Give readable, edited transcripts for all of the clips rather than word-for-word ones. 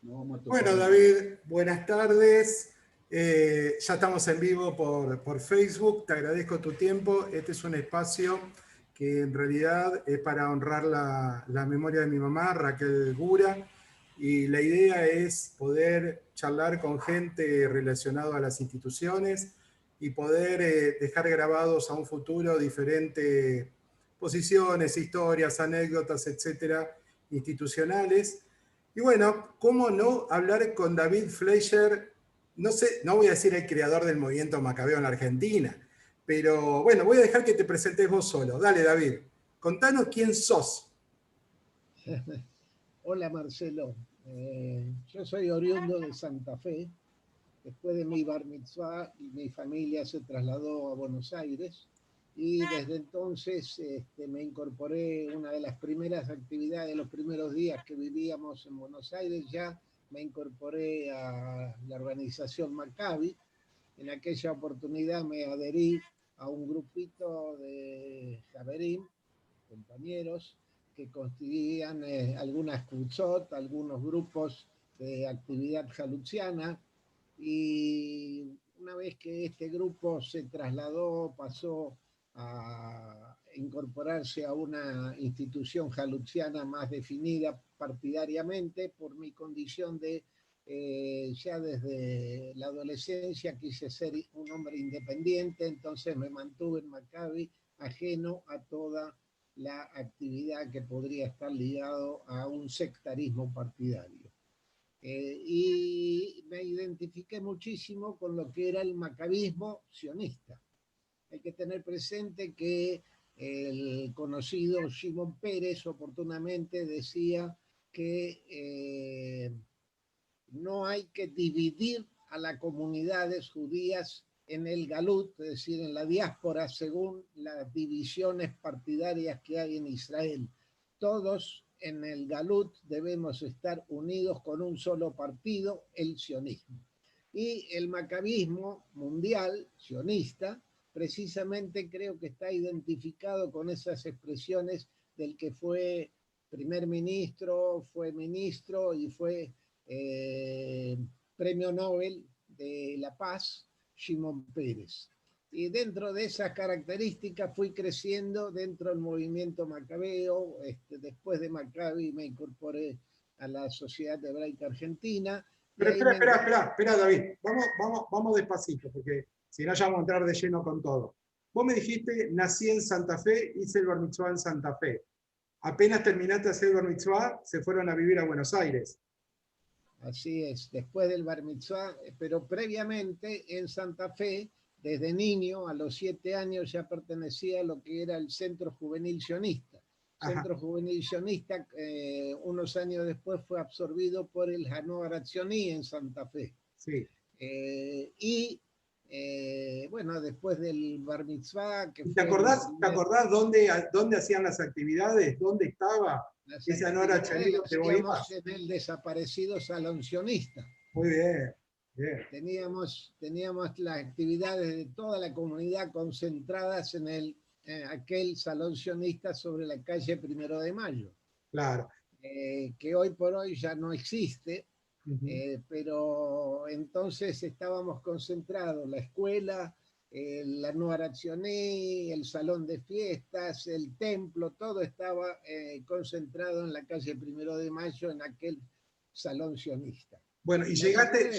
Bueno, David, buenas tardes. Ya estamos en vivo por Facebook. Te agradezco tu tiempo. Este es un espacio que en realidad es para honrar la memoria de mi mamá, Raquel Gura. Y la idea es poder charlar con gente relacionada a las instituciones y poder dejar grabados a un futuro diferentes posiciones, historias, anécdotas, etcétera, institucionales. Y bueno, ¿cómo no hablar con David Fleischer? No sé, no voy a decir el creador del movimiento macabeo en la Argentina, pero bueno, voy a dejar que te presentes vos solo. Dale, David, contanos quién sos. Hola Marcelo, yo soy oriundo de Santa Fe. Después de mi bar mitzvah, mi familia se trasladó a Buenos Aires y desde entonces me incorporé. Una de las primeras actividades, los primeros días que vivíamos en Buenos Aires, ya me incorporé a la organización Maccabi. En aquella oportunidad me adherí a un grupito de Javerim, compañeros, que constituían algunas kutzot, algunos grupos de actividad jaluziana, y una vez que este grupo se trasladó, pasó a incorporarse a una institución jaluziana más definida partidariamente. Por mi condición de ya desde la adolescencia quise ser un hombre independiente, entonces me mantuve en Maccabi ajeno a toda la actividad que podría estar ligado a un sectarismo partidario. Y me identifiqué muchísimo con lo que era el macabismo sionista. Hay que tener presente que el conocido Shimon Peres oportunamente decía que no hay que dividir a las comunidades judías en el galut, es decir, en la diáspora, según las divisiones partidarias que hay en Israel. Todos en el galut debemos estar unidos con un solo partido, el sionismo. Y el macabismo mundial, sionista, precisamente creo que está identificado con esas expresiones del que fue primer ministro, fue ministro y fue Premio Nobel de la Paz, Shimon Peres. Y dentro de esas características fui creciendo dentro del movimiento macabeo. Después de Maccabi me incorporé a la Sociedad Hebraica Argentina. Pero espera, David, vamos despacito, porque si no ya vamos a entrar de lleno con todo. Vos me dijiste, nací en Santa Fe, hice el bar mitzvah en Santa Fe. Apenas terminaste de hacer el bar mitzvah, se fueron a vivir a Buenos Aires. Así es, después del bar mitzvah, pero previamente en Santa Fe, desde niño, a los 7 años, ya pertenecía a lo que era el Centro Juvenil Sionista. Centro Juvenil Sionista, unos años después fue absorbido por el Hanor Hatzioni en Santa Fe. Sí. Bueno, después del bar mitzvah... ¿Te acordás dónde hacían las actividades? ¿Dónde estaba? Ese Hanor Hatzioni que vos ibas. En el desaparecido Salón Sionista. Muy bien. Bien. Teníamos las actividades de toda la comunidad concentradas en aquel salón sionista sobre la calle 1 de Mayo. Claro. Que hoy por hoy ya no existe, pero entonces estábamos concentrados, la escuela, la Nuar Hatzioni, el salón de fiestas, el templo, todo estaba concentrado en la calle 1 de Mayo, en aquel salón sionista. Bueno, y llegaste...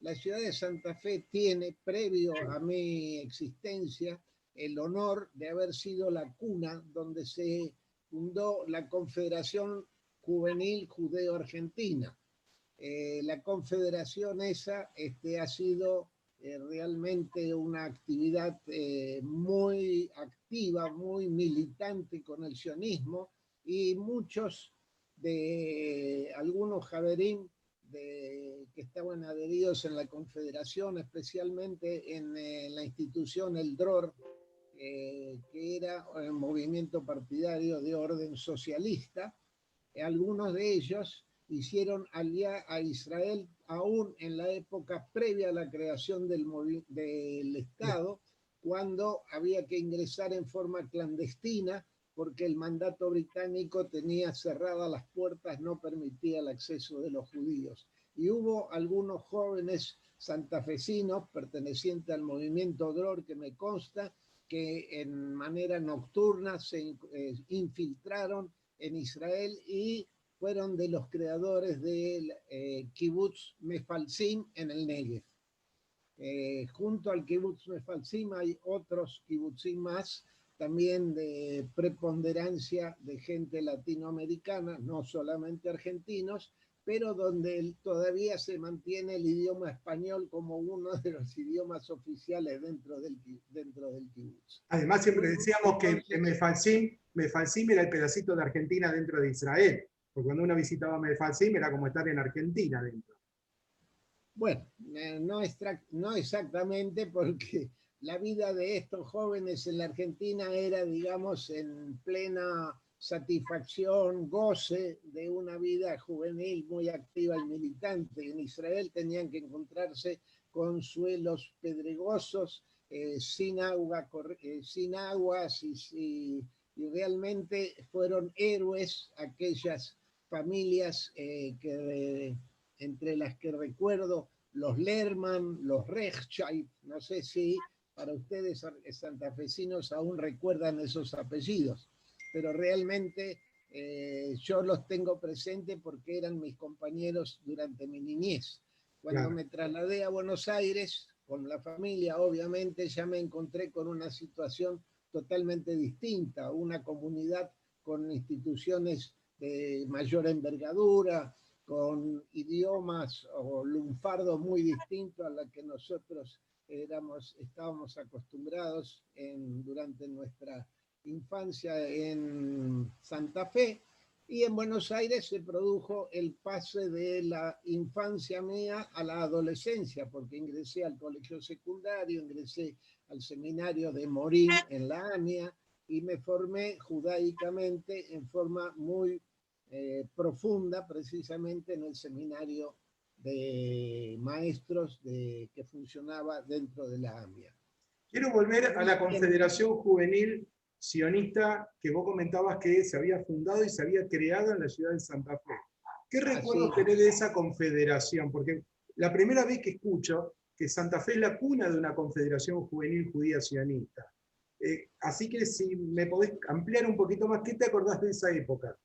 La ciudad de Santa Fe tiene, previo a mi existencia, el honor de haber sido la cuna donde se fundó la Confederación Juvenil Judeo-Argentina. La confederación esa ha sido realmente una actividad muy activa, muy militante con el sionismo, y muchos de algunos javerim que estaban adheridos en la confederación, especialmente en la institución El Dror, que era un movimiento partidario de orden socialista. Algunos de ellos hicieron aliá a Israel aún en la época previa a la creación del Estado, cuando había que ingresar en forma clandestina porque el mandato británico tenía cerradas las puertas, no permitía el acceso de los judíos. Y hubo algunos jóvenes santafesinos pertenecientes al movimiento DROR, que me consta, que en manera nocturna se infiltraron en Israel y fueron de los creadores del kibutz Mefalsim en el Negev. Junto al kibutz Mefalsim hay otros kibutzim más, también de preponderancia de gente latinoamericana, no solamente argentinos, pero donde todavía se mantiene el idioma español como uno de los idiomas oficiales dentro del kibutz. Además, siempre decíamos que Mefalsim era el pedacito de Argentina dentro de Israel, porque cuando uno visitaba Mefalsim era como estar en Argentina dentro. Bueno, no exactamente, porque la vida de estos jóvenes en la Argentina era, digamos, en plena satisfacción, goce de una vida juvenil muy activa y militante. En Israel tenían que encontrarse con suelos pedregosos, sin aguas, y realmente fueron héroes aquellas familias entre las que recuerdo los Lerman, los Rechscheid, no sé si para ustedes santafesinos aún recuerdan esos apellidos, pero realmente yo los tengo presente porque eran mis compañeros durante mi niñez. Cuando Claro. me trasladé a Buenos Aires, con la familia, obviamente ya me encontré con una situación totalmente distinta, una comunidad con instituciones de mayor envergadura, con idiomas o lunfardos muy distintos a los que nosotros estábamos acostumbrados durante nuestra infancia en Santa Fe. Y en Buenos Aires se produjo el pase de la infancia mía a la adolescencia, porque ingresé al colegio secundario, ingresé al seminario de Morín en la ANIA y me formé judaicamente en forma muy profunda, precisamente en el seminario de maestros que funcionaba dentro de la AMIA. Quiero volver a la Confederación Juvenil Sionista que vos comentabas que se había fundado y se había creado en la ciudad de Santa Fe. ¿Qué recuerdos tenés de esa confederación? Porque la primera vez que escucho que Santa Fe es la cuna de una confederación juvenil judía sionista. Así que si me podés ampliar un poquito más, ¿qué te acordás de esa época?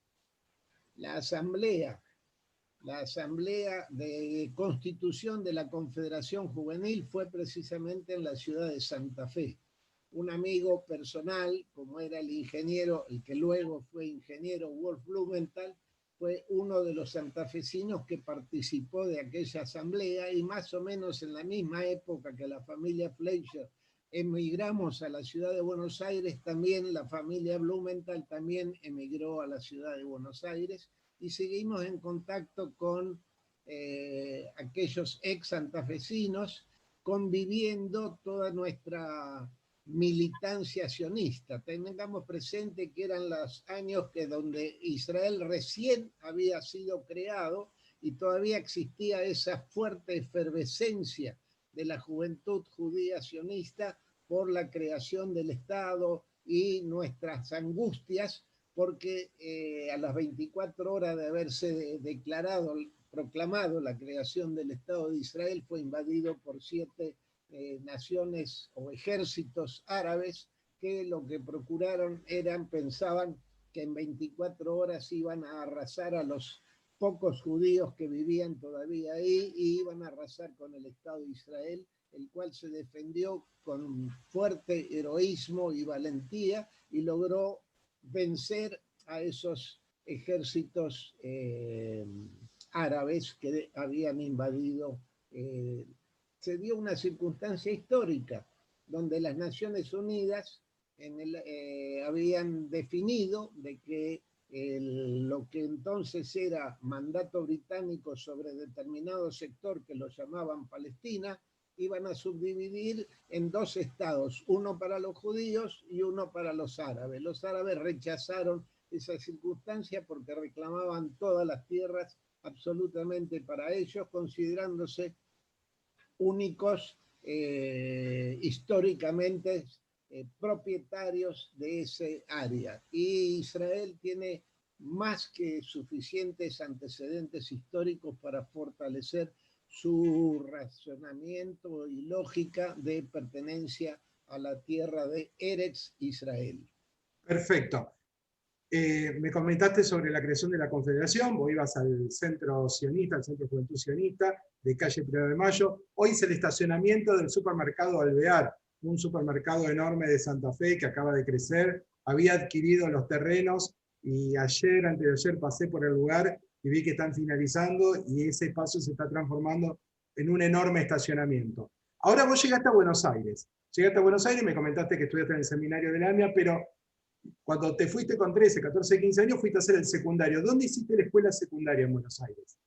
La asamblea de constitución de la Confederación Juvenil fue precisamente en la ciudad de Santa Fe. Un amigo personal, como era el que luego fue ingeniero Wolf Blumenthal, fue uno de los santafesinos que participó de aquella asamblea, y más o menos en la misma época que la familia Fleischer emigramos a la ciudad de Buenos Aires, también la familia Blumenthal también emigró a la ciudad de Buenos Aires, y seguimos en contacto con aquellos ex santafesinos, conviviendo toda nuestra militancia sionista. Tengamos presente que eran los años donde Israel recién había sido creado y todavía existía esa fuerte efervescencia de la juventud judía sionista por la creación del Estado y nuestras angustias, porque a las 24 horas de haberse proclamado la creación del Estado de Israel, fue invadido por 7 naciones o ejércitos árabes que lo que pensaban que en 24 horas iban a arrasar a los pocos judíos que vivían todavía ahí y iban a arrasar con el Estado de Israel, el cual se defendió con fuerte heroísmo y valentía y logró vencer a esos ejércitos árabes que habían invadido. Se dio una circunstancia histórica donde las Naciones Unidas habían definido de que lo que entonces era mandato británico sobre determinado sector, que lo llamaban Palestina, iban a subdividir en 2 estados, uno para los judíos y uno para los árabes. Los árabes rechazaron esa circunstancia porque reclamaban todas las tierras absolutamente para ellos, considerándose únicos históricamente propietarios de ese área. Y Israel tiene más que suficientes antecedentes históricos para fortalecer su razonamiento y lógica de pertenencia a la tierra de Eretz Israel. Perfecto. Me comentaste sobre la creación de la Confederación, vos ibas al Centro Sionista, al Centro Juventud Sionista, de calle 1 de Mayo. Hoy es el estacionamiento del supermercado Alvear, un supermercado enorme de Santa Fe que acaba de crecer, había adquirido los terrenos y ayer, antes de ayer, pasé por el lugar y vi que están finalizando y ese espacio se está transformando en un enorme estacionamiento. Ahora vos llegaste a Buenos Aires. Llegaste a Buenos Aires y me comentaste que estudiaste en el seminario de la AMIA, pero cuando te fuiste con 13, 14, 15 años, fuiste a hacer el secundario. ¿Dónde hiciste la escuela secundaria en Buenos Aires?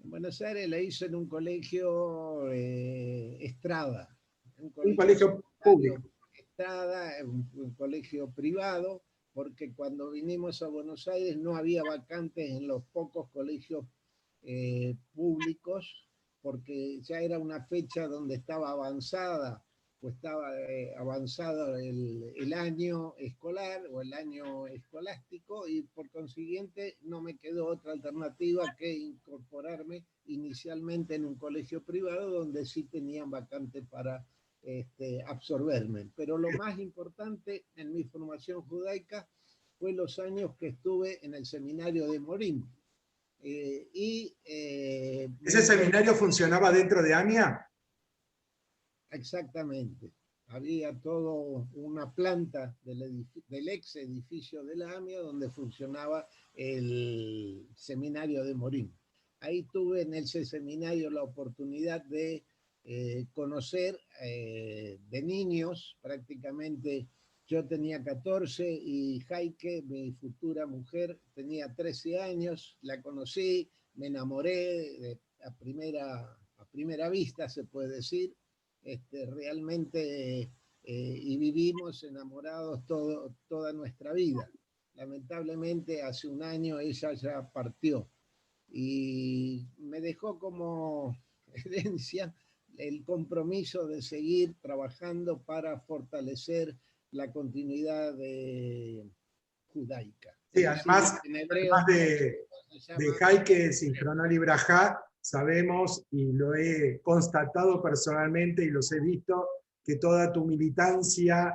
En Buenos Aires la hice en un colegio Estrada. Un colegio público. Estrada, un colegio privado, porque cuando vinimos a Buenos Aires no había vacantes en los pocos colegios públicos, porque ya era una fecha donde estaba avanzada, pues estaba avanzado el año escolar o el año escolástico, y por consiguiente no me quedó otra alternativa que incorporarme inicialmente en un colegio privado donde sí tenían vacante para absorberme. Pero lo más importante en mi formación judaica fue los años que estuve en el seminario de Morín. ¿Ese seminario funcionaba dentro de AMIA? Exactamente. Había todo una planta del ex edificio de la AMIA donde funcionaba el seminario de Morín. Ahí tuve en ese seminario la oportunidad de conocer de niños, prácticamente yo tenía 14 y Heike, mi futura mujer, tenía 13 años, la conocí, me enamoré a primera vista, se puede decir, realmente, y vivimos enamorados toda nuestra vida. Lamentablemente hace un año ella ya partió y me dejó como herencia el compromiso de seguir trabajando para fortalecer la continuidad judaica. Sí, además de Heike Sincronal y Brajá, sabemos, y lo he constatado personalmente y los he visto, que toda tu militancia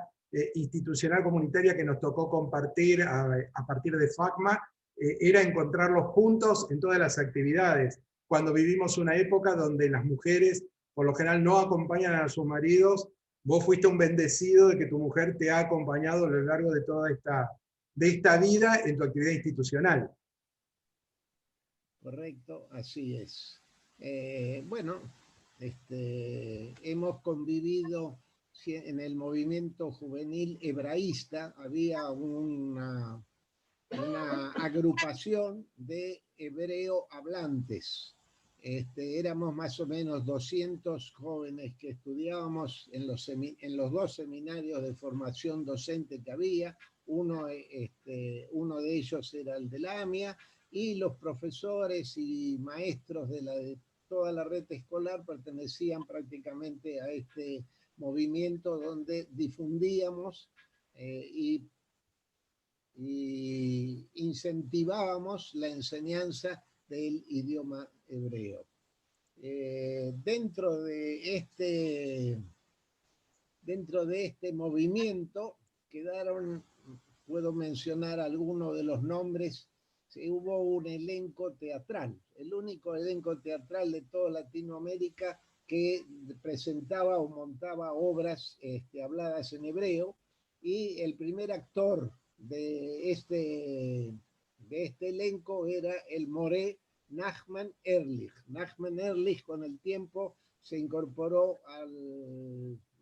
institucional comunitaria que nos tocó compartir a partir de FACMA, era encontrar los puntos en todas las actividades. Cuando vivimos una época donde las mujeres, por lo general, no acompañan a sus maridos, vos fuiste un bendecido de que tu mujer te ha acompañado a lo largo de toda esta vida en tu actividad institucional. Correcto, así es. Bueno, hemos convivido en el movimiento juvenil hebraísta, había una agrupación de hebreo hablantes. Éramos más o menos 200 jóvenes que estudiábamos en los dos seminarios de formación docente que había. Uno de ellos era el de la AMIA, y los profesores y maestros de toda la red escolar pertenecían prácticamente a este movimiento donde difundíamos y incentivábamos la enseñanza del idioma hebreo. Dentro de este movimiento quedaron, puedo mencionar algunos de los nombres. Hubo un elenco teatral, el único elenco teatral de toda Latinoamérica que presentaba o montaba obras habladas en hebreo, y el primer actor de este elenco era el moré Nachman Ehrlich. Nachman Ehrlich con el tiempo se incorporó a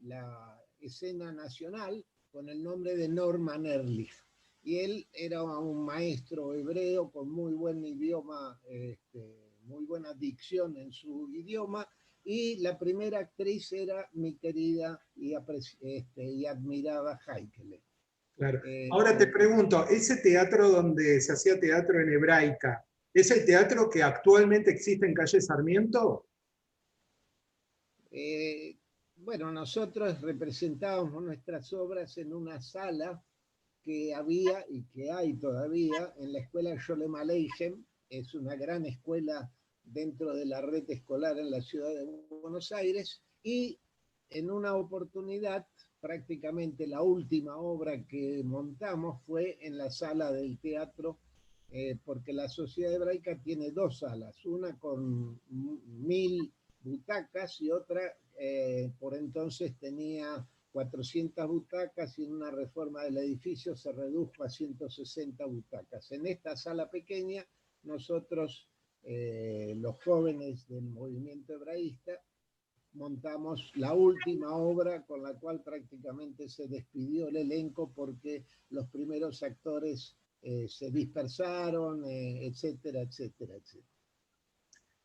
la escena nacional con el nombre de Norman Ehrlich. Y él era un maestro hebreo con muy buen idioma, muy buena dicción en su idioma, y la primera actriz era mi querida y admirada Heikele. Claro. Ahora te pregunto, ese teatro donde se hacía teatro en hebraica, ¿es el teatro que actualmente existe en calle Sarmiento? bueno, nosotros representábamos nuestras obras en una sala que había y que hay todavía en la escuela Sholem Aleichem. Es una gran escuela dentro de la red escolar en la ciudad de Buenos Aires, y en una oportunidad, prácticamente la última obra que montamos fue en la sala del teatro, porque la Sociedad Hebraica tiene dos salas, una con 1000 butacas y otra por entonces tenía 400 butacas, y en una reforma del edificio se redujo a 160 butacas. En esta sala pequeña, nosotros, los jóvenes del movimiento hebraísta, montamos la última obra con la cual prácticamente se despidió el elenco, porque los primeros actores se dispersaron, etcétera, etcétera, etcétera.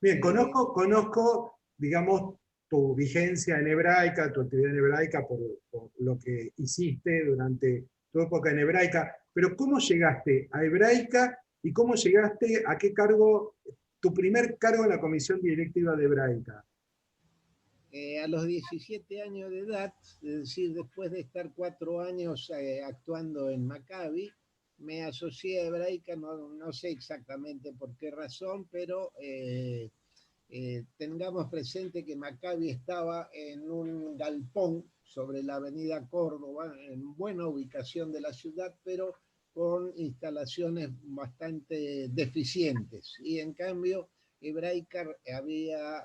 Bien, conozco, digamos, tu vigencia en Hebraica, tu actividad en Hebraica, por lo que hiciste durante tu época en Hebraica, pero ¿cómo llegaste a Hebraica y cómo llegaste a qué cargo, tu primer cargo en la comisión directiva de Hebraica? A los 17 años de edad, es decir, después de estar 4 años actuando en Maccabi, me asocié a Hebraica, no sé exactamente por qué razón, pero tengamos presente que Maccabi estaba en un galpón sobre la avenida Córdoba, en buena ubicación de la ciudad, pero con instalaciones bastante deficientes. Y en cambio, Hebraica había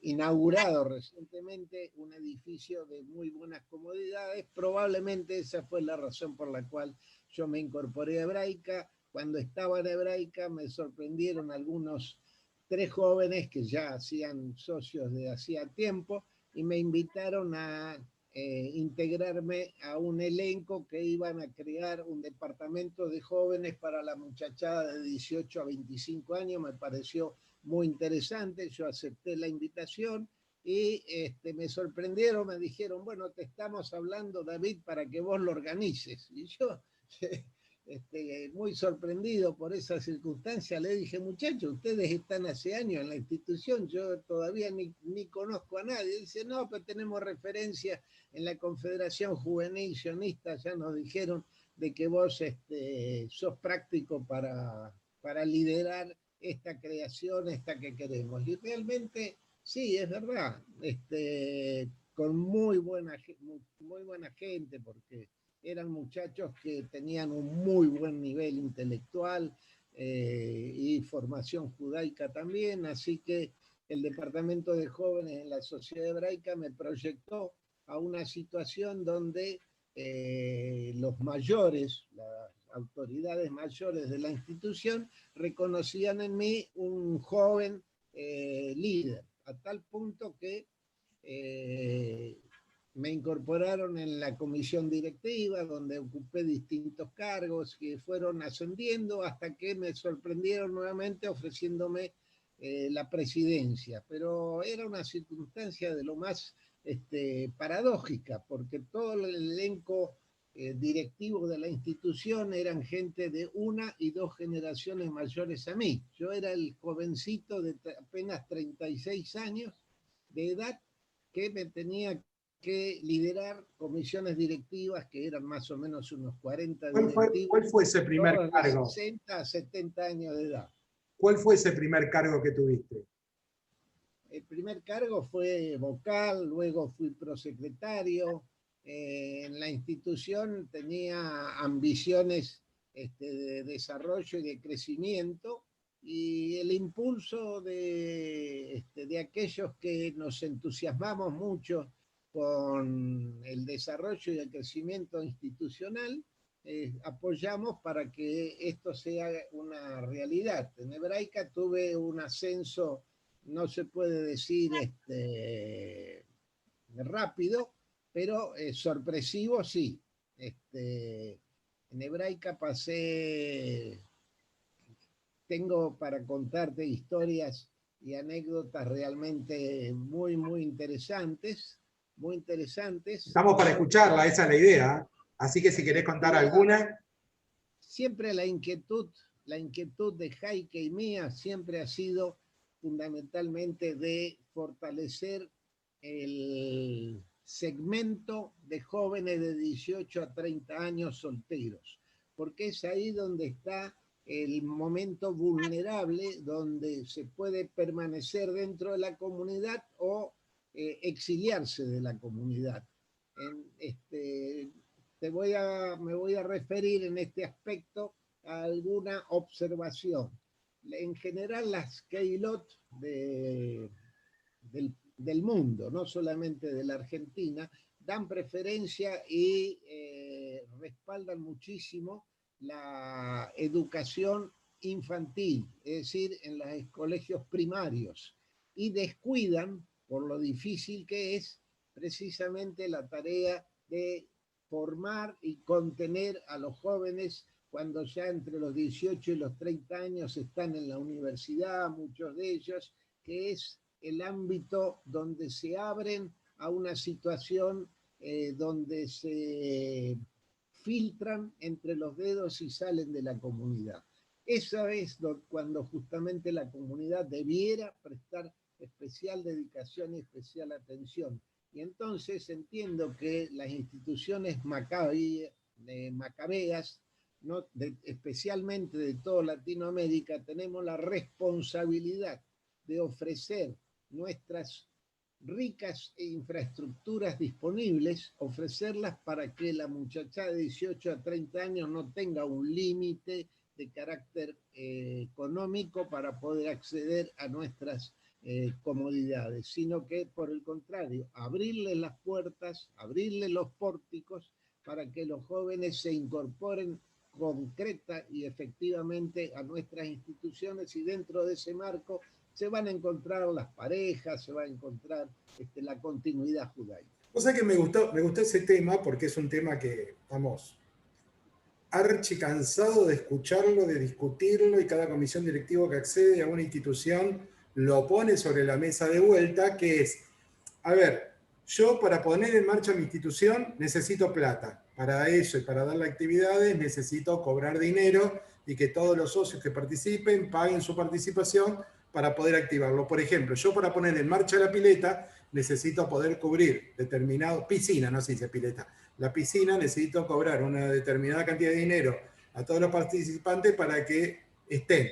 inaugurado recientemente un edificio de muy buenas comodidades. Probablemente esa fue la razón por la cual yo me incorporé a Hebraica. Cuando estaba en Hebraica me sorprendieron algunos 3 jóvenes que ya hacían socios de hacía tiempo, y me invitaron a integrarme a un elenco que iban a crear un departamento de jóvenes para la muchachada de 18 a 25 años. Me pareció muy interesante, yo acepté la invitación y me sorprendieron, me dijeron, bueno, te estamos hablando, David, para que vos lo organices. Y yo, muy sorprendido por esa circunstancia, le dije, muchachos, ustedes están hace años en la institución, yo todavía ni conozco a nadie. Dice, no, pero tenemos referencia en la Confederación Juvenil Sionista, ya nos dijeron de que vos sos práctico para liderar esta creación, esta que queremos. Y realmente, sí, es verdad, con muy buena gente, porque eran muchachos que tenían un muy buen nivel intelectual y formación judaica también, así que el Departamento de Jóvenes en la Sociedad Hebraica me proyectó a una situación donde los mayores, las autoridades mayores de la institución, reconocían en mí un joven líder, a tal punto que me incorporaron en la comisión directiva, donde ocupé distintos cargos que fueron ascendiendo hasta que me sorprendieron nuevamente ofreciéndome la presidencia. Pero era una circunstancia de lo más paradójica, porque todo el elenco directivo de la institución eran gente de 1 y 2 generaciones mayores a mí. Yo era el jovencito de apenas 36 años de edad que me tenía que liderar comisiones directivas que eran más o menos unos 40 directivos. ¿Cuál fue ese primer cargo? De 60 a 70 años de edad. ¿Cuál fue ese primer cargo que tuviste? El primer cargo fue vocal, luego fui prosecretario. En la institución tenía ambiciones de desarrollo y de crecimiento, y el impulso de aquellos que nos entusiasmamos mucho con el desarrollo y el crecimiento institucional, apoyamos para que esto sea una realidad. En Hebraica tuve un ascenso, no se puede decir rápido, pero sorpresivo sí. En Hebraica tengo para contarte historias y anécdotas realmente muy, muy interesantes, muy interesantes. Estamos para escucharla, esa es la idea. Así que si querés contar alguna. Siempre la inquietud de Jaike y mía siempre ha sido fundamentalmente de fortalecer el segmento de jóvenes de 18 a 30 años solteros, porque es ahí donde está el momento vulnerable, donde se puede permanecer dentro de la comunidad o exiliarse de la comunidad. Me voy a referir en este aspecto a alguna observación. En general, las Keilot del mundo, no solamente de la Argentina, dan preferencia y respaldan muchísimo la educación infantil, es decir, en los colegios primarios, y descuidan, por lo difícil que es, precisamente la tarea de formar y contener a los jóvenes cuando ya entre los 18 y los 30 años están en la universidad, muchos de ellos, que es el ámbito donde se abren a una situación donde se filtran entre los dedos y salen de la comunidad. Esa es cuando justamente la comunidad debiera prestar especial dedicación y especial atención. Y entonces entiendo que las instituciones macabeas, ¿no? Especialmente de toda Latinoamérica, tenemos la responsabilidad de ofrecer nuestras ricas infraestructuras disponibles, ofrecerlas para que la muchachada de 18 a 30 años no tenga un límite de carácter económico para poder acceder a nuestras comodidades, sino que por el contrario, abrirles las puertas, abrirles los pórticos para que los jóvenes se incorporen concreta y efectivamente a nuestras instituciones, y dentro de ese marco se van a encontrar las parejas, se va a encontrar la continuidad judaica. O sea que me gustó ese tema porque es un tema que, vamos, archi cansado de escucharlo, de discutirlo, y cada comisión directiva que accede a una institución lo pone sobre la mesa de vuelta, que es, a ver, yo para poner en marcha mi institución necesito plata. Para eso y para darle actividades necesito cobrar dinero y que todos los socios que participen paguen su participación para poder activarlo. Por ejemplo, yo para poner en marcha la pileta necesito poder cubrir determinado, piscina, no se dice pileta, la piscina necesito cobrar una determinada cantidad de dinero a todos los participantes para que estén.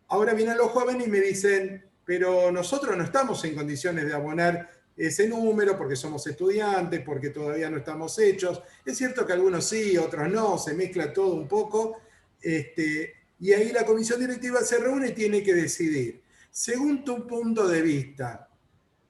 Ahora vienen los jóvenes y me dicen, pero nosotros no estamos en condiciones de abonar ese número porque somos estudiantes, porque todavía no estamos hechos. Es cierto que algunos sí, otros no, se mezcla todo un poco. Y ahí la comisión directiva se reúne y tiene que decidir, según tu punto de vista,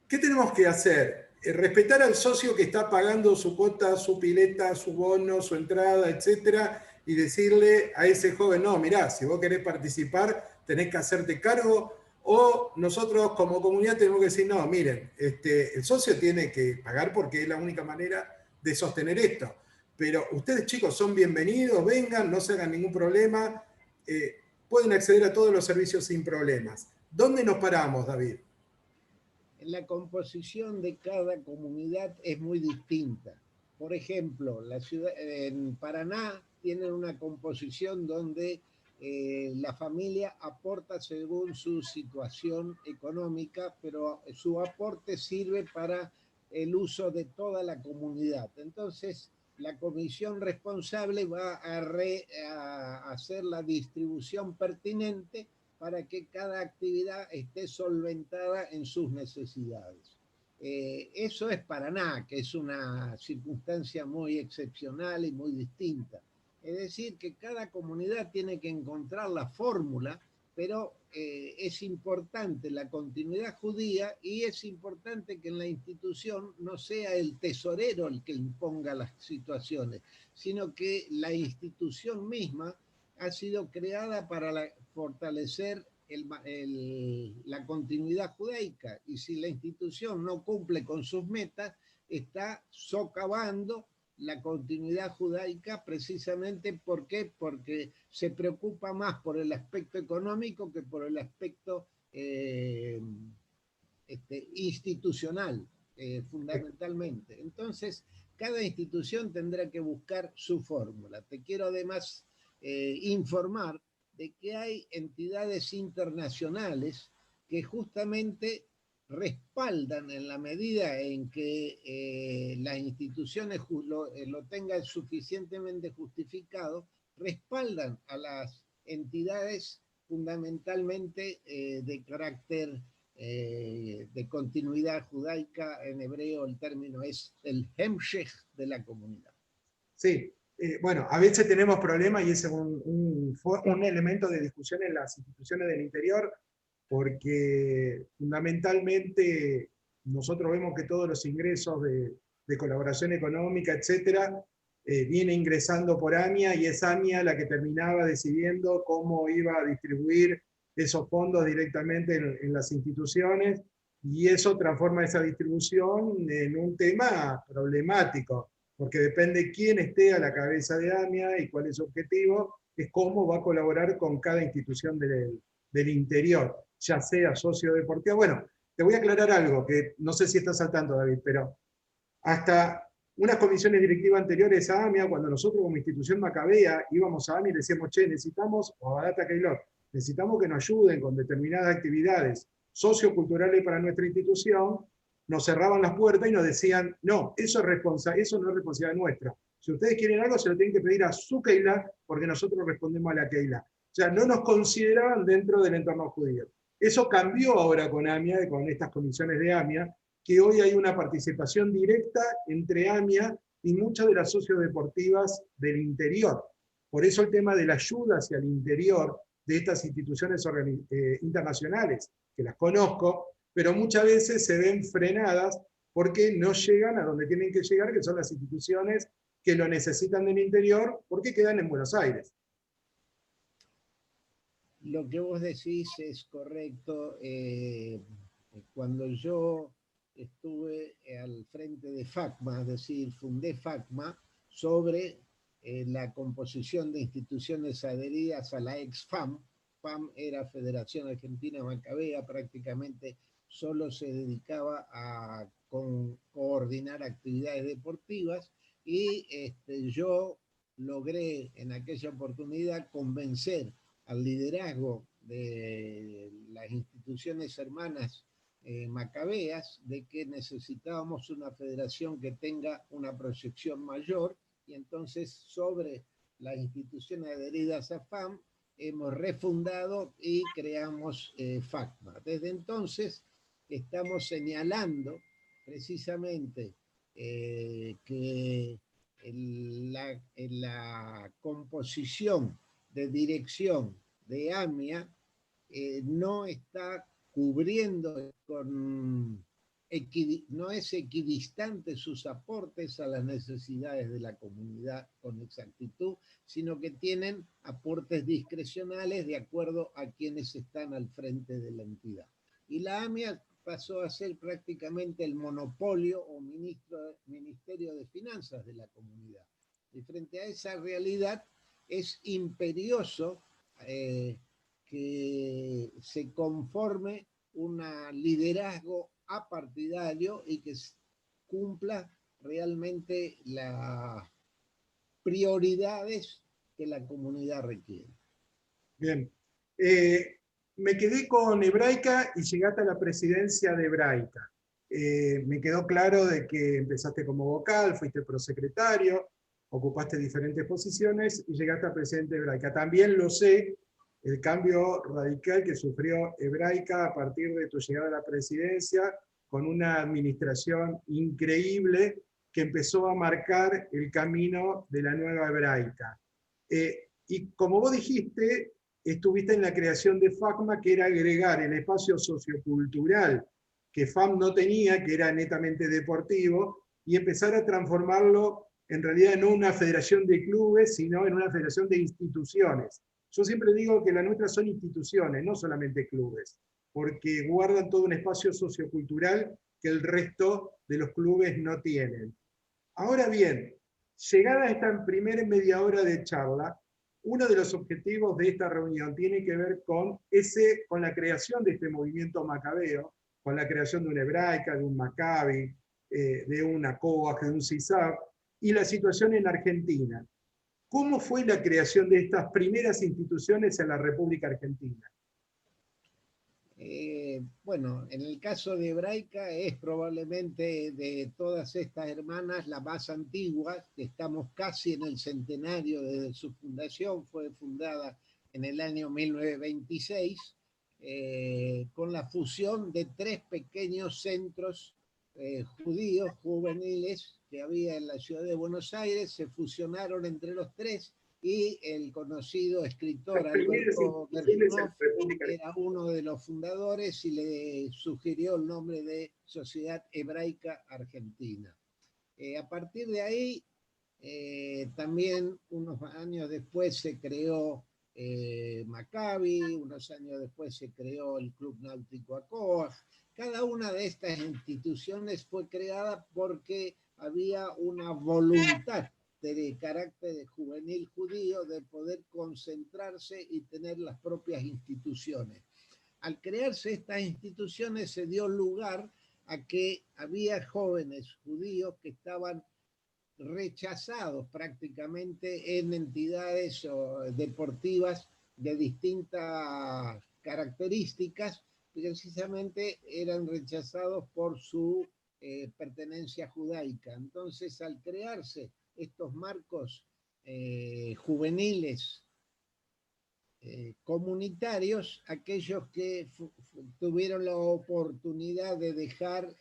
¿qué tenemos que hacer? Respetar al socio que está pagando su cuota, su pileta, su bono, su entrada, etcétera, y decirle a ese joven, no, mirá, si vos querés participar, tenés que hacerte cargo. O nosotros como comunidad tenemos que decir, no, miren, el socio tiene que pagar porque es la única manera de sostener esto. Pero ustedes, chicos, son bienvenidos, vengan, no se hagan ningún problema, pueden acceder a todos los servicios sin problemas. ¿Dónde nos paramos, David? La composición de cada comunidad es muy distinta. Por ejemplo, en Paraná tienen una composición donde la familia aporta según su situación económica, pero su aporte sirve para el uso de toda la comunidad. Entonces, la comisión responsable va a hacer la distribución pertinente para que cada actividad esté solventada en sus necesidades. Eso es Paraná, que es una circunstancia muy excepcional y muy distinta. Es decir, que cada comunidad tiene que encontrar la fórmula, pero es importante la continuidad judía, y es importante que en la institución no sea el tesorero el que imponga las situaciones, sino que la institución misma ha sido creada para fortalecer la continuidad judaica, y si la institución no cumple con sus metas, está socavando la continuidad judaica, precisamente ¿por qué? Porque se preocupa más por el aspecto económico que por el aspecto institucional, fundamentalmente. Entonces, cada institución tendrá que buscar su fórmula. Te quiero además informar de que hay entidades internacionales que justamente respaldan en la medida en que las instituciones lo tengan suficientemente justificado, respaldan a las entidades fundamentalmente de carácter de continuidad judaica. En hebreo el término es el hemshech de la comunidad. Sí, bueno, a veces tenemos problemas y ese es un elemento de discusión en las instituciones del interior, porque fundamentalmente nosotros vemos que todos los ingresos de colaboración económica, etcétera, viene ingresando por AMIA, y es AMIA la que terminaba decidiendo cómo iba a distribuir esos fondos directamente en las instituciones, y eso transforma esa distribución en un tema problemático, porque depende quién esté a la cabeza de AMIA y cuál es su objetivo, es cómo va a colaborar con cada institución del interior, ya sea socio deportivo. Bueno, te voy a aclarar algo, que no sé si estás al tanto, David, pero hasta unas comisiones directivas anteriores a AMIA, cuando nosotros como institución macabea íbamos a AMIA y le decíamos, che, necesitamos, o a Data Keylor, necesitamos que nos ayuden con determinadas actividades socioculturales para nuestra institución, nos cerraban las puertas y nos decían, no, eso no es responsabilidad nuestra. Si ustedes quieren algo, se lo tienen que pedir a su Keilah, porque nosotros respondemos a la Keilah. O sea, no nos consideraban dentro del entorno judío. Eso cambió ahora con AMIA, con estas comisiones de AMIA, que hoy hay una participación directa entre AMIA y muchas de las sociodeportivas del interior. Por eso el tema de la ayuda hacia el interior de estas instituciones internacionales, que las conozco, pero muchas veces se ven frenadas porque no llegan a donde tienen que llegar, que son las instituciones que lo necesitan del interior, porque quedan en Buenos Aires. Lo que vos decís es correcto. Cuando yo estuve al frente de FACMA, es decir, fundé FACMA sobre la composición de instituciones adheridas a la ex-FAM. FAM era Federación Argentina Macabea, prácticamente solo se dedicaba a coordinar actividades deportivas, y yo logré en aquella oportunidad convencer al liderazgo de las instituciones hermanas macabeas de que necesitábamos una federación que tenga una proyección mayor, y entonces sobre las instituciones adheridas a FAM hemos refundado y creamos FACMA. Desde entonces estamos señalando precisamente que la composición de dirección de AMIA no está cubriendo no es equidistante sus aportes a las necesidades de la comunidad con exactitud, sino que tienen aportes discrecionales de acuerdo a quienes están al frente de la entidad. Y la AMIA pasó a ser prácticamente el monopolio o ministerio de finanzas de la comunidad. Y frente a esa realidad es imperioso que se conforme un liderazgo apartidario y que cumpla realmente las prioridades que la comunidad requiere. Bien. Me quedé con Hebraica y llegaste a la presidencia de Hebraica. Me quedó claro de que empezaste como vocal, fuiste prosecretario, ocupaste diferentes posiciones y llegaste a presidente de Hebraica. También lo sé, el cambio radical que sufrió Hebraica a partir de tu llegada a la presidencia, con una administración increíble que empezó a marcar el camino de la nueva Hebraica. Y como vos dijiste, estuviste en la creación de FACMA, que era agregar el espacio sociocultural que FAM no tenía, que era netamente deportivo, y empezar a transformarlo en realidad no una federación de clubes, sino en una federación de instituciones. Yo siempre digo que las nuestras son instituciones, no solamente clubes, porque guardan todo un espacio sociocultural que el resto de los clubes no tienen. Ahora bien, llegada a esta primera media hora de charla, uno de los objetivos de esta reunión tiene que ver con la creación de este movimiento macabeo, con la creación de una Hebraica, de un Maccabi, de una Coag, de un CISAB, y la situación en Argentina. ¿Cómo fue la creación de estas primeras instituciones en la República Argentina? Bueno, en el caso de Hebraica es probablemente de todas estas hermanas la más antigua, que estamos casi en el centenario de su fundación, fue fundada en el año 1926, con la fusión de 3 pequeños centros judíos juveniles que había en la ciudad de Buenos Aires, se fusionaron entre los 3 y el conocido escritor Alberto Berginov era uno de los fundadores y le sugirió el nombre de Sociedad Hebraica Argentina. A partir de ahí, también unos años después se creó Maccabi, unos años después se creó el Club Náutico Acoa. Cada una de estas instituciones fue creada porque había una voluntad de carácter juvenil judío de poder concentrarse y tener las propias instituciones. Al crearse estas instituciones se dio lugar a que había jóvenes judíos que estaban rechazados prácticamente en entidades deportivas de distintas características, precisamente eran rechazados por su pertenencia judaica. Entonces, al crearse estos marcos juveniles comunitarios, aquellos que tuvieron la oportunidad de dejar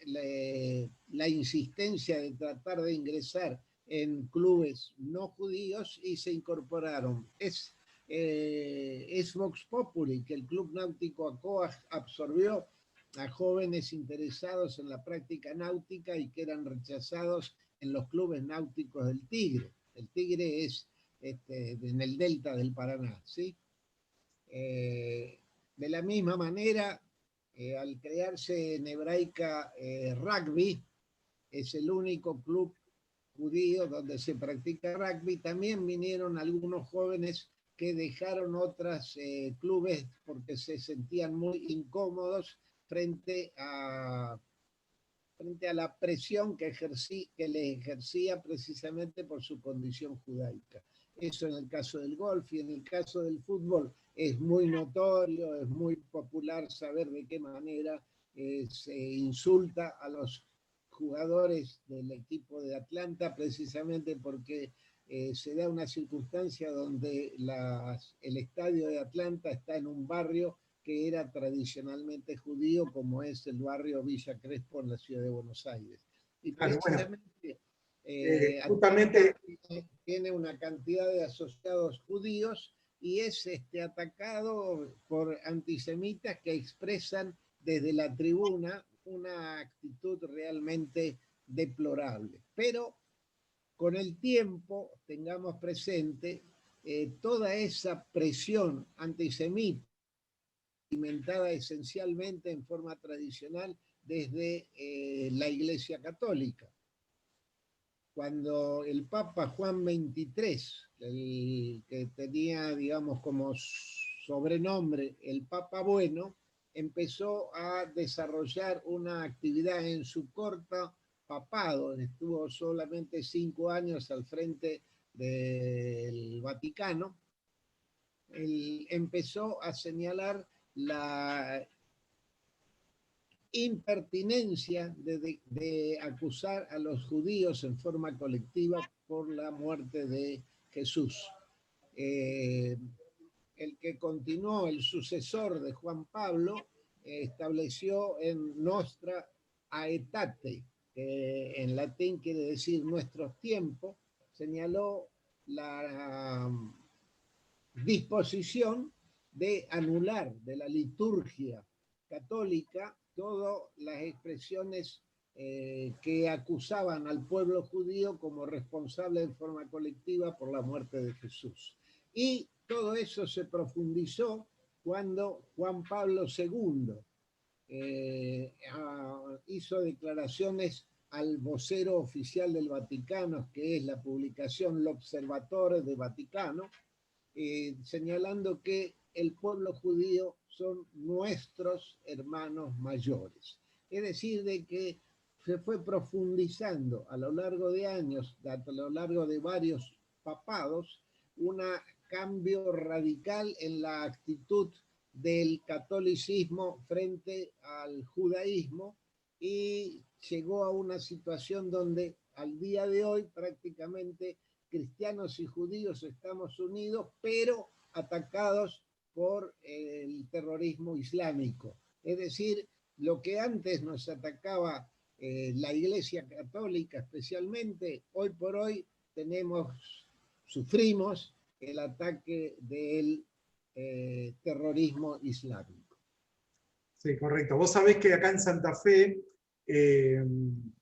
la insistencia de tratar de ingresar en clubes no judíos y se incorporaron. Es Vox Populi que el Club Náutico Acoa absorbió a jóvenes interesados en la práctica náutica y que eran rechazados en los clubes náuticos del Tigre. El Tigre es en el delta del Paraná, ¿sí? De la misma manera, al crearse en Hebraica rugby, es el único club judío donde se practica rugby, también vinieron algunos jóvenes que dejaron otros clubes porque se sentían muy incómodos frente a la presión que le ejercía precisamente por su condición judaica. Eso en el caso del golf, y en el caso del fútbol es muy notorio, es muy popular saber de qué manera se insulta a los jugadores del equipo de Atlanta, precisamente porque se da una circunstancia donde el estadio de Atlanta está en un barrio que era tradicionalmente judío, como es el barrio Villa Crespo en la ciudad de Buenos Aires. Y precisamente justamente tiene una cantidad de asociados judíos y es atacado por antisemitas que expresan desde la tribuna una actitud realmente deplorable. Pero con el tiempo, tengamos presente toda esa presión antisemita alimentada esencialmente en forma tradicional desde la Iglesia Católica. Cuando el Papa Juan XXIII, el que tenía, digamos, como sobrenombre el Papa Bueno, empezó a desarrollar una actividad en su corto papado, estuvo solamente 5 años al frente del Vaticano. Él empezó a señalar la impertinencia de acusar a los judíos en forma colectiva por la muerte de Jesús. El que continuó, el sucesor de Juan Pablo, estableció en Nostra Aetate, que en latín quiere decir nuestros tiempos, señaló la disposición de anular de la liturgia católica todas las expresiones que acusaban al pueblo judío como responsable en forma colectiva por la muerte de Jesús. Y todo eso se profundizó cuando Juan Pablo II hizo declaraciones al vocero oficial del Vaticano, que es la publicación L'Observatore del Vaticano, señalando que el pueblo judío son nuestros hermanos mayores. Es decir, de que se fue profundizando a lo largo de años, a lo largo de varios papados, un cambio radical en la actitud del catolicismo frente al judaísmo y llegó a una situación donde al día de hoy prácticamente cristianos y judíos estamos unidos, pero atacados por el terrorismo islámico. Es decir, lo que antes nos atacaba la Iglesia Católica especialmente, hoy por hoy sufrimos el ataque del terrorismo islámico. Sí, correcto. Vos sabés que acá en Santa Fe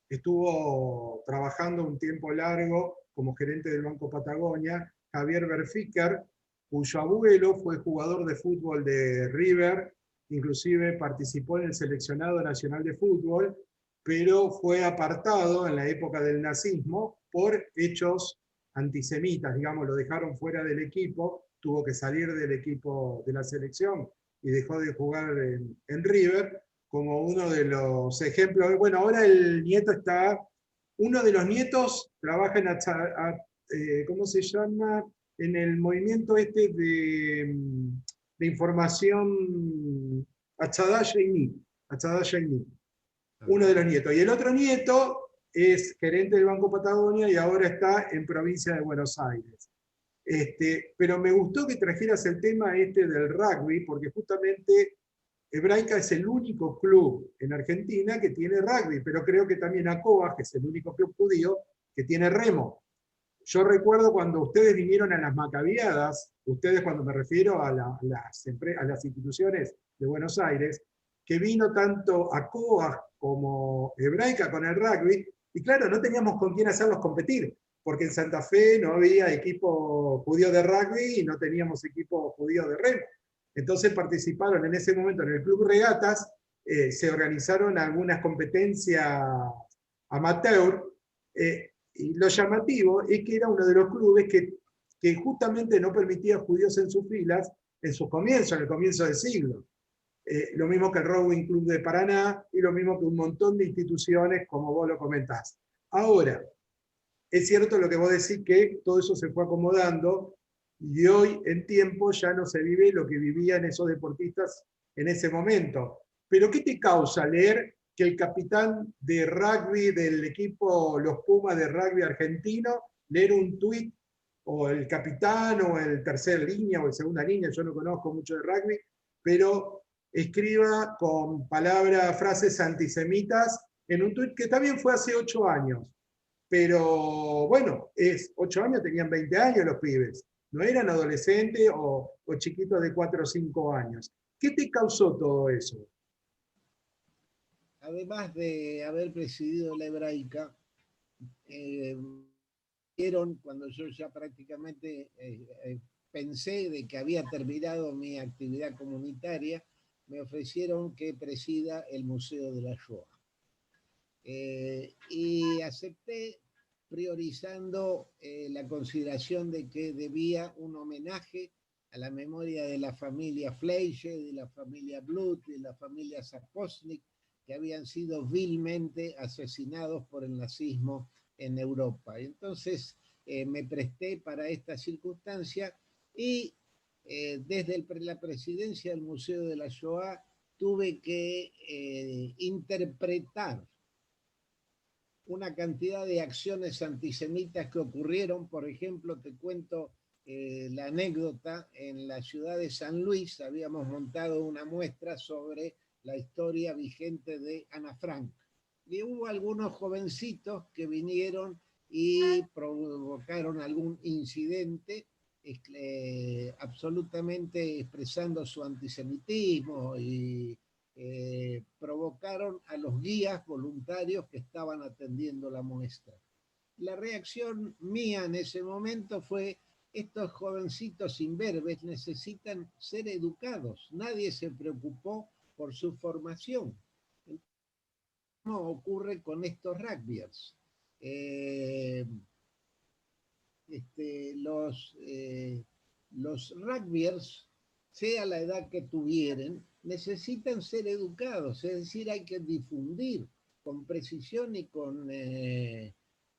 estuvo trabajando un tiempo largo como gerente del Banco Patagonia, Javier Berfiker, cuyo abuelo fue jugador de fútbol de River, inclusive participó en el seleccionado nacional de fútbol, pero fue apartado en la época del nazismo por hechos antisemitas, digamos, lo dejaron fuera del equipo, tuvo que salir del equipo de la selección y dejó de jugar en River, como uno de los ejemplos. Bueno, ahora el nieto está, uno de los nietos trabaja en, ¿cómo se llama? En el movimiento este de información Achada Sheini, uno de los nietos. Y el otro nieto es gerente del Banco Patagonia y ahora está en provincia de Buenos Aires. Pero me gustó que trajeras el tema del rugby, porque justamente Hebraica es el único club en Argentina que tiene rugby, pero creo que también ACOA, que es el único club judío, que tiene remo. Yo recuerdo cuando ustedes vinieron a las Macabiadas, ustedes cuando me refiero a las instituciones de Buenos Aires, que vino tanto ACOA como Hebraica con el rugby, y claro, no teníamos con quién hacerlos competir, porque en Santa Fe no había equipo judío de rugby y no teníamos equipo judío de remo. Entonces participaron en ese momento en el Club Regatas, se organizaron algunas competencias amateur, y lo llamativo es que era uno de los clubes que justamente no permitía judíos en sus filas en sus comienzos, en el comienzo del siglo. Lo mismo que el Rowing Club de Paraná y lo mismo que un montón de instituciones, como vos lo comentás. Ahora, es cierto lo que vos decís, que todo eso se fue acomodando y hoy en tiempo ya no se vive lo que vivían esos deportistas en ese momento. Pero ¿qué te causa leer que el capitán de rugby del equipo Los Pumas de rugby argentino, leer un tuit, o el capitán, o el tercer línea, o el segunda línea, yo no conozco mucho de rugby, pero escriba con palabras, frases antisemitas en un tuit que también fue hace 8 años? Pero bueno, 8 años, tenían 20 años los pibes, no eran adolescentes o chiquitos de 4 o 5 años. ¿Qué te causó todo eso? Además de haber presidido la Hebraica, cuando yo ya prácticamente pensé de que había terminado mi actividad comunitaria, me ofrecieron que presida el Museo de la Shoah. Y acepté, priorizando la consideración de que debía un homenaje a la memoria de la familia Fleischer, de la familia Bluth, de la familia Saposnik, que habían sido vilmente asesinados por el nazismo en Europa. Entonces me presté para esta circunstancia y desde la presidencia del Museo de la Shoah tuve que interpretar una cantidad de acciones antisemitas que ocurrieron. Por ejemplo, te cuento la anécdota: en la ciudad de San Luis habíamos montado una muestra sobre la historia vigente de Ana Frank. Y hubo algunos jovencitos que vinieron y provocaron algún incidente, absolutamente expresando su antisemitismo, y provocaron a los guías voluntarios que estaban atendiendo la muestra. La reacción mía en ese momento fue: estos jovencitos imberbes necesitan ser educados, nadie se preocupó por su formación. ¿Cómo ocurre con estos rugbyers? Los rugbyers, sea la edad que tuvieran, necesitan ser educados, es decir, hay que difundir con precisión y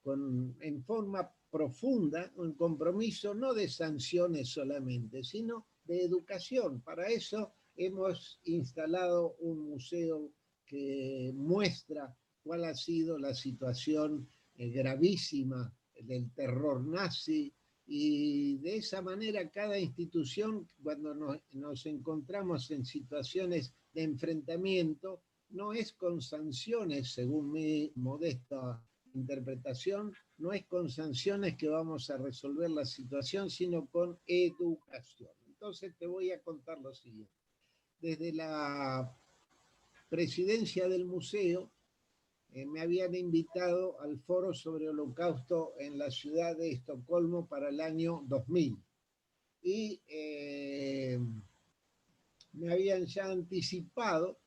en forma profunda un compromiso no de sanciones solamente, sino de educación. Para eso hemos instalado un museo que muestra cuál ha sido la situación gravísima del terror nazi, y de esa manera cada institución, cuando nos encontramos en situaciones de enfrentamiento, no es con sanciones, según mi modesta interpretación, no es con sanciones que vamos a resolver la situación, sino con educación. Entonces te voy a contar lo siguiente. Desde la presidencia del museo me habían invitado al foro sobre Holocausto en la ciudad de Estocolmo para el año 2000. Y me habían ya anticipado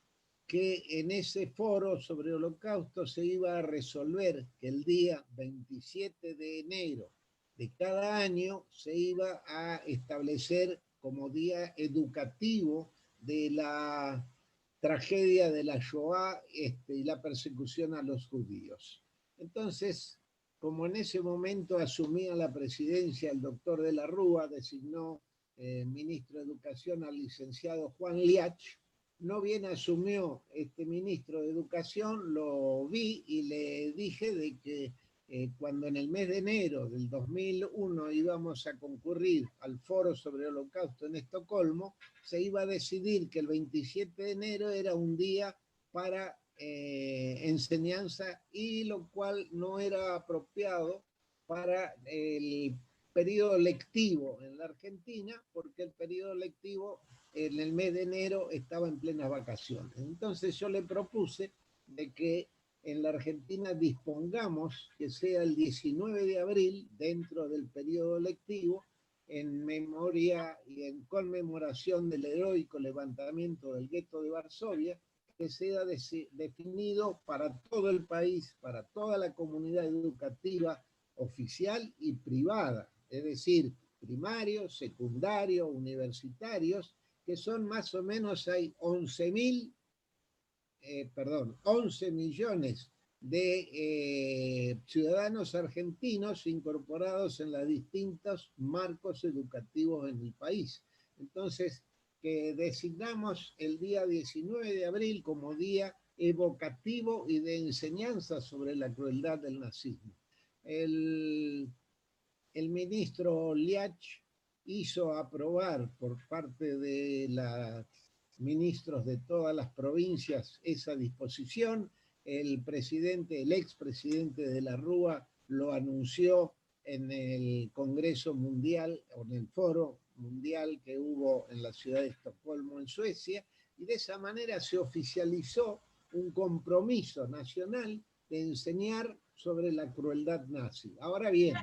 que en ese foro sobre Holocausto se iba a resolver que el día 27 de enero de cada año se iba a establecer como día educativo de la tragedia de la Shoah y la persecución a los judíos. Entonces, como en ese momento asumía la presidencia el doctor de la Rúa, designó ministro de Educación al licenciado Juan Liach. No bien asumió este ministro de Educación, lo vi y le dije de que cuando en el mes de enero del 2001 íbamos a concurrir al foro sobre el Holocausto en Estocolmo, se iba a decidir que el 27 de enero era un día para enseñanza, y lo cual no era apropiado para el periodo lectivo en la Argentina, porque el periodo lectivo en el mes de enero estaba en plenas vacaciones. Entonces yo le propuse de que en la Argentina dispongamos que sea el 19 de abril, dentro del periodo lectivo, en memoria y en conmemoración del heroico levantamiento del gueto de Varsovia, que sea definido para todo el país, para toda la comunidad educativa oficial y privada, es decir, primarios, secundarios, universitarios, que son más o menos, hay 11 millones de ciudadanos argentinos incorporados en los distintos marcos educativos en el país. Entonces, que designamos el día 19 de abril como día evocativo y de enseñanza sobre la crueldad del nazismo. El ministro Liach hizo aprobar por parte de los ministros de todas las provincias esa disposición. El expresidente de la Rúa lo anunció en el Congreso Mundial, o en el Foro Mundial que hubo en la ciudad de Estocolmo, en Suecia, y de esa manera se oficializó un compromiso nacional de enseñar sobre la crueldad nazi. Ahora bien,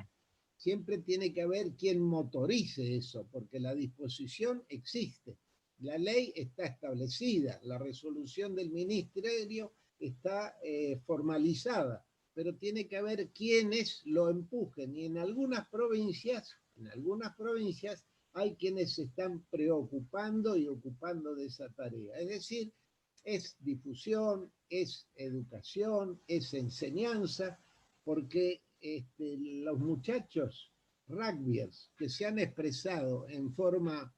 siempre tiene que haber quien motorice eso, porque la disposición existe, la ley está establecida, la resolución del ministerio está formalizada, pero tiene que haber quienes lo empujen, y en algunas provincias hay quienes se están preocupando y ocupando de esa tarea. Es decir, es difusión, es educación, es enseñanza, porque los muchachos rugbyers que se han expresado en forma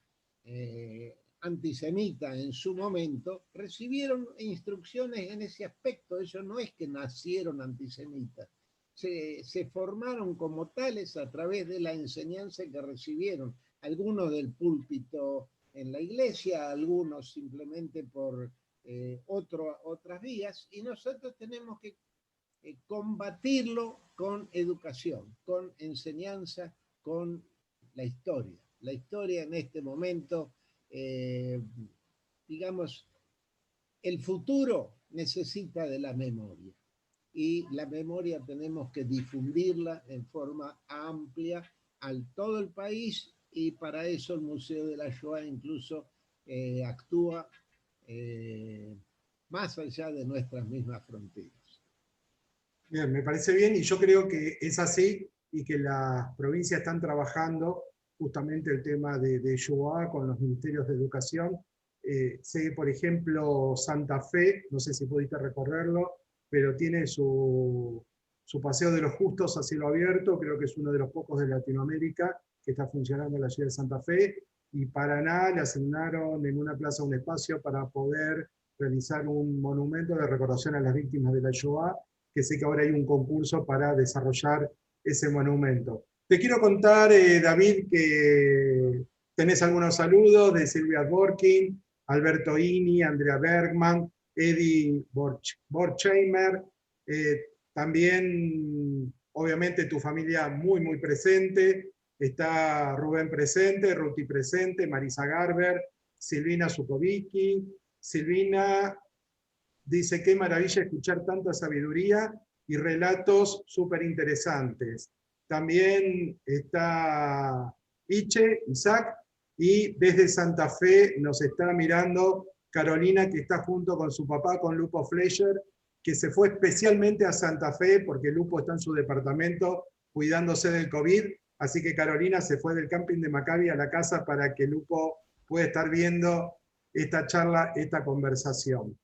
antisemita en su momento, recibieron instrucciones en ese aspecto. Ellos no es que nacieron antisemitas, se formaron como tales a través de la enseñanza que recibieron, algunos del púlpito en la iglesia, algunos simplemente por otras vías, y nosotros tenemos que combatirlo con educación, con enseñanza, con la historia. La historia en este momento, digamos, el futuro necesita de la memoria, y la memoria tenemos que difundirla en forma amplia al todo el país, y para eso el Museo de la Shoah incluso actúa más allá de nuestras mismas fronteras. Bien, me parece bien, y yo creo que es así, y que las provincias están trabajando justamente el tema de Shoah con los ministerios de educación. Sé, por ejemplo, Santa Fe, no sé si pudiste recorrerlo, pero tiene su Paseo de los Justos a cielo abierto, creo que es uno de los pocos de Latinoamérica que está funcionando en la ciudad de Santa Fe, y Paraná le asignaron en una plaza un espacio para poder realizar un monumento de recordación a las víctimas de la Shoah, que sé que ahora hay un concurso para desarrollar ese monumento. Te quiero contar, David, que tenés algunos saludos de Silvia Borkin, Alberto Ini, Andrea Bergman, Eddie Borchheimer, también, obviamente, tu familia muy, muy presente. Está Rubén presente, Ruti presente, Marisa Garber, Silvina Zukovicki. Silvina dice, qué maravilla escuchar tanta sabiduría y relatos súper interesantes. También está Isaac, y desde Santa Fe nos está mirando Carolina, que está junto con su papá, con Lupo Fleischer, que se fue especialmente a Santa Fe porque Lupo está en su departamento cuidándose del COVID, así que Carolina se fue del camping de Maccabi a la casa para que Lupo pueda estar viendo esta charla, esta conversación.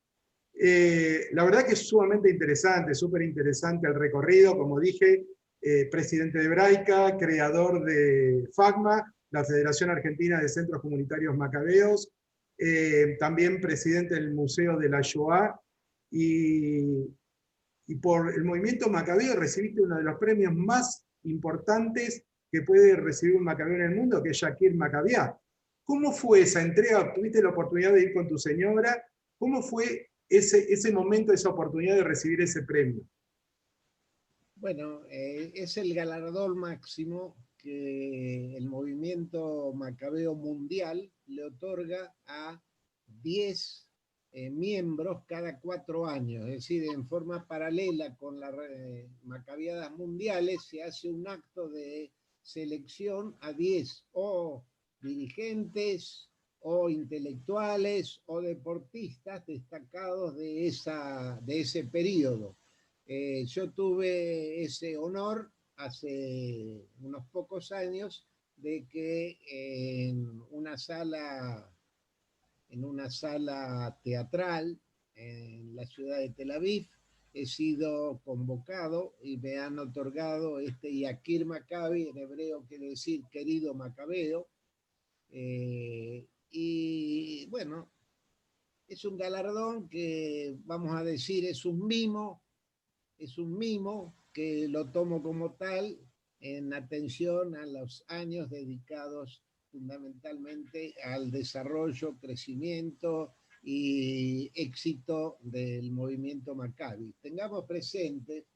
La verdad que es sumamente interesante, súper interesante el recorrido, como dije, presidente de Hebraica, creador de FACMA, la Federación Argentina de Centros Comunitarios Macabeos, también presidente del Museo de la Shoah, y por el movimiento macabeo recibiste uno de los premios más importantes que puede recibir un macabeo en el mundo, que es Shakir Macabeá. ¿Cómo fue esa entrega? ¿Tuviste la oportunidad de ir con tu señora? ¿Cómo fue ese momento, esa oportunidad de recibir ese premio? Bueno, es el galardón máximo que el movimiento macabeo mundial le otorga a 10 miembros cada 4 años. Es decir, en forma paralela con las macabeadas mundiales se hace un acto de selección a 10 o dirigentes o intelectuales o deportistas destacados de ese periodo. Yo tuve ese honor hace unos pocos años de que en una sala teatral en la ciudad de Tel Aviv he sido convocado y me han otorgado este Yakir Maccabi, en hebreo quiere decir querido Macabeo, y bueno, es un galardón que vamos a decir es un mimo que lo tomo como tal en atención a los años dedicados fundamentalmente al desarrollo, crecimiento y éxito del movimiento Maccabi. Tengamos presente,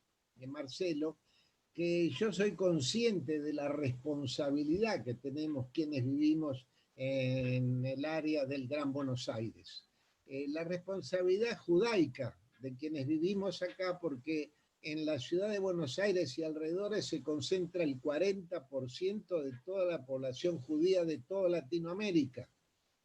Marcelo, que yo soy consciente de la responsabilidad que tenemos quienes vivimos en el área del Gran Buenos Aires. La responsabilidad judaica de quienes vivimos acá, porque en la ciudad de Buenos Aires y alrededores se concentra el 40% de toda la población judía de toda Latinoamérica.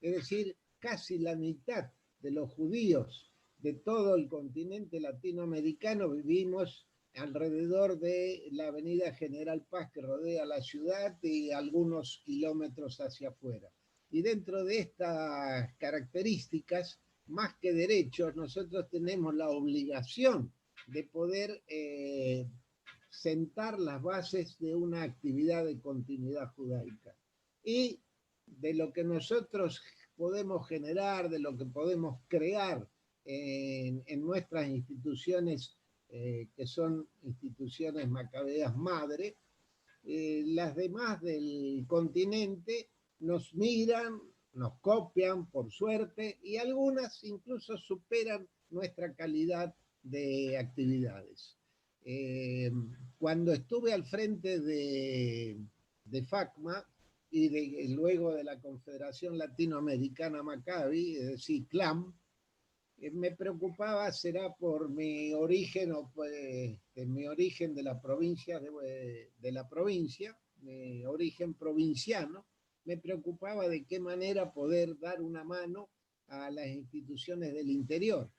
Es decir, casi la mitad de los judíos de todo el continente latinoamericano vivimos alrededor de la avenida General Paz que rodea la ciudad y algunos kilómetros hacia afuera. Y dentro de estas características, más que derechos, nosotros tenemos la obligación de poder sentar las bases de una actividad de continuidad judaica. Y de lo que nosotros podemos generar, de lo que podemos crear en nuestras instituciones, que son instituciones macabeas madre, las demás del continente nos miran, nos copian por suerte y algunas incluso superan nuestra calidad de actividades. Cuando estuve al frente de FACMA y luego de la Confederación Latinoamericana Maccabi, es decir, CLAM, me preocupaba, será por mi origen o pues, mi origen de la provincia, mi origen provinciano, me preocupaba de qué manera poder dar una mano a las instituciones del interior.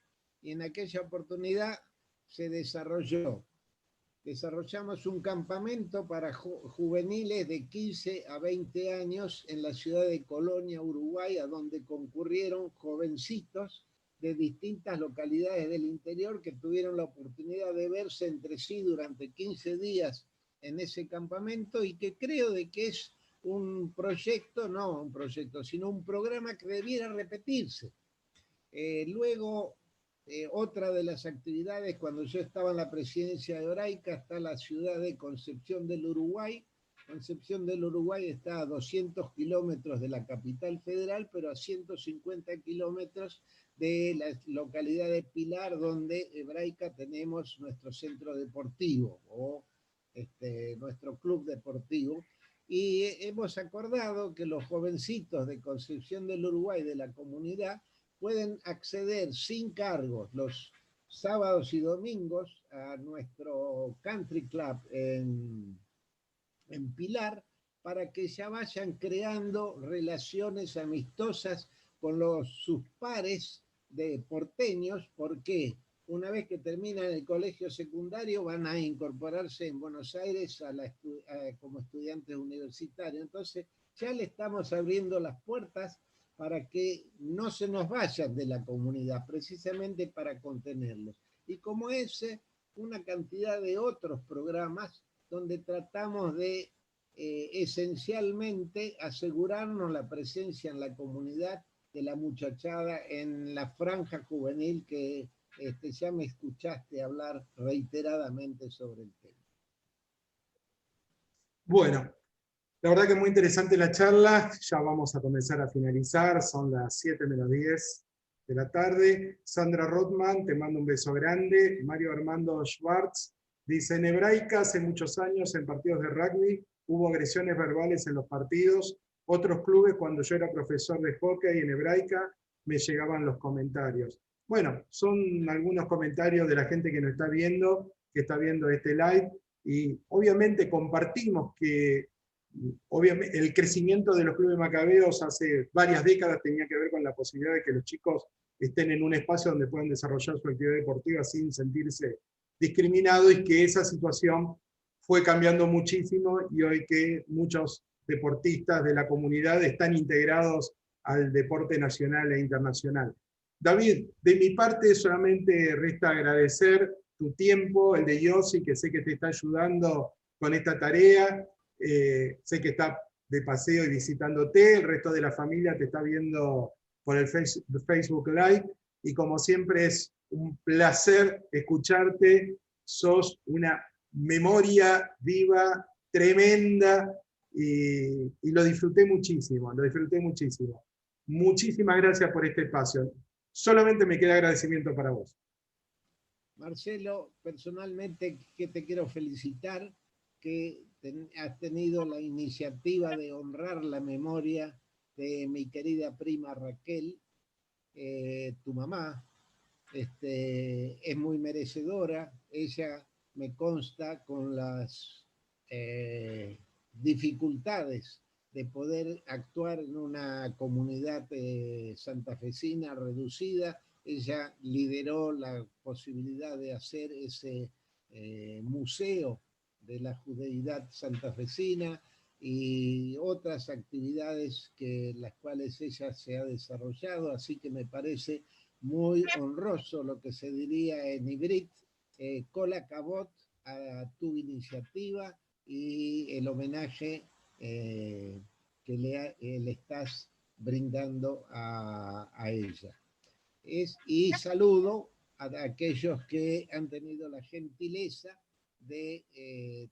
Y en aquella oportunidad desarrollamos un campamento para juveniles de 15 a 20 años en la ciudad de Colonia, Uruguay, a donde concurrieron jovencitos de distintas localidades del interior que tuvieron la oportunidad de verse entre sí durante 15 días en ese campamento y que creo de que es un proyecto, no un proyecto, sino un programa que debiera repetirse. Luego, otra de las actividades, cuando yo estaba en la presidencia de Hebraica, está la ciudad de Concepción del Uruguay. Concepción del Uruguay está a 200 kilómetros de la capital federal, pero a 150 kilómetros de la localidad de Pilar, donde Hebraica tenemos nuestro centro deportivo o nuestro club deportivo. Y hemos acordado que los jovencitos de Concepción del Uruguay, de la comunidad, pueden acceder sin cargos los sábados y domingos a nuestro country club en Pilar, para que ya vayan creando relaciones amistosas con sus pares de porteños, porque una vez que terminan el colegio secundario van a incorporarse en Buenos Aires como estudiantes universitarios. Entonces ya le estamos abriendo las puertas para que no se nos vayan de la comunidad, precisamente para contenerlos. Y como ese, una cantidad de otros programas donde tratamos de esencialmente asegurarnos la presencia en la comunidad de la muchachada en la franja juvenil que ya me escuchaste hablar reiteradamente sobre el tema. Bueno, la verdad que es muy interesante la charla, ya vamos a comenzar a finalizar, son las 7:10 de la tarde. Sandra Rothman, te mando un beso grande. Mario Armando Schwartz dice, en Hebraica hace muchos años en partidos de rugby hubo agresiones verbales en los partidos, otros clubes cuando yo era profesor de hockey en Hebraica me llegaban los comentarios. Bueno, son algunos comentarios de la gente que nos está viendo este live, y obviamente compartimos que obviamente, el crecimiento de los clubes macabeos hace varias décadas tenía que ver con la posibilidad de que los chicos estén en un espacio donde puedan desarrollar su actividad deportiva sin sentirse discriminados, y que esa situación fue cambiando muchísimo, y hoy que muchos deportistas de la comunidad están integrados al deporte nacional e internacional. David, de mi parte solamente resta agradecer tu tiempo, el de Yossi, que sé que te está ayudando con esta tarea. Sé que está de paseo y visitándote, el resto de la familia te está viendo por el Facebook Live, y como siempre es un placer escucharte, sos una memoria viva, tremenda, y lo disfruté muchísimo, lo disfruté muchísimo. Muchísimas gracias por este espacio. Solamente me queda agradecimiento para vos. Marcelo, personalmente que te quiero felicitar, que has tenido la iniciativa de honrar la memoria de mi querida prima Raquel, tu mamá. Es muy merecedora, ella me consta con las dificultades de poder actuar en una comunidad santafesina reducida. Ella lideró la posibilidad de hacer ese museo de la judeidad santafesina y otras actividades las cuales ella se ha desarrollado, así que me parece muy honroso lo que se diría en Ivrit, Kola Kabot, a tu iniciativa y el homenaje que le estás brindando a ella. Y saludo a aquellos que han tenido la gentileza de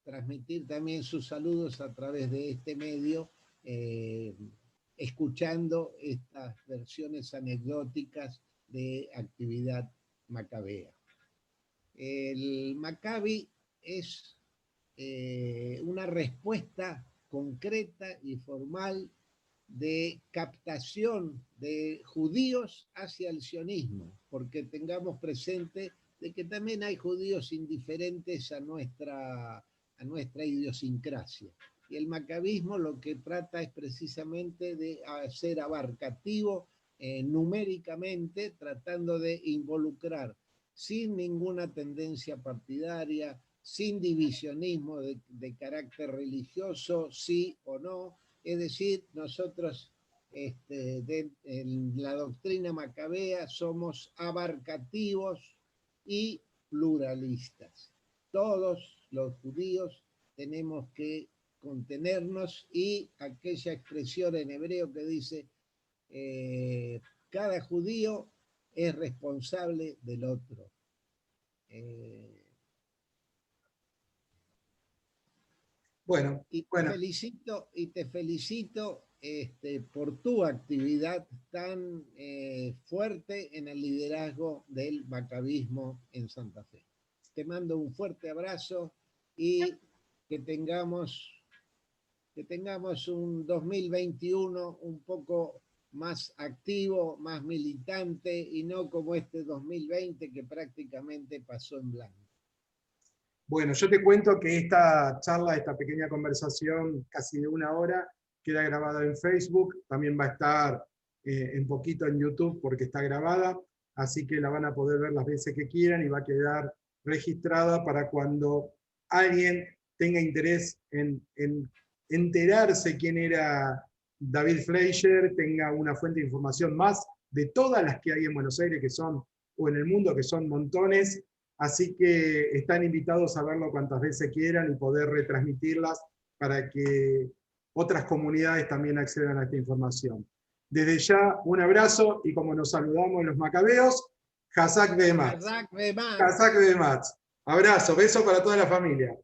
transmitir también sus saludos a través de este medio, escuchando estas versiones anecdóticas de actividad macabea. El Maccabi es una respuesta concreta y formal de captación de judíos hacia el sionismo, porque tengamos presente de que también hay judíos indiferentes a nuestra idiosincrasia. Y el macabismo lo que trata es precisamente de ser abarcativo numéricamente, tratando de involucrar sin ninguna tendencia partidaria, sin divisionismo de carácter religioso, sí o no. Es decir, nosotros en la doctrina macabea somos abarcativos y pluralistas. Todos los judíos tenemos que contenernos, y aquella expresión en hebreo que dice, cada judío es responsable del otro. Bueno, Y bueno. te felicito por tu actividad tan fuerte en el liderazgo del macabismo en Santa Fe. Te mando un fuerte abrazo y que tengamos un 2021 un poco más activo, más militante, y no como este 2020 que prácticamente pasó en blanco. Bueno, yo te cuento que esta charla, esta pequeña conversación, casi de 1 hora, queda grabada en Facebook, también va a estar en poquito en YouTube porque está grabada, así que la van a poder ver las veces que quieran y va a quedar registrada para cuando alguien tenga interés en enterarse quién era David Fleischer, tenga una fuente de información más de todas las que hay en Buenos Aires, que son, o en el mundo, que son montones. Así que están invitados a verlo cuantas veces quieran y poder retransmitirlas para que otras comunidades también accedan a esta información. Desde ya, un abrazo, y como nos saludamos en los macabeos, Hazak Behematz. Hazak Behematz. Abrazo, beso para toda la familia.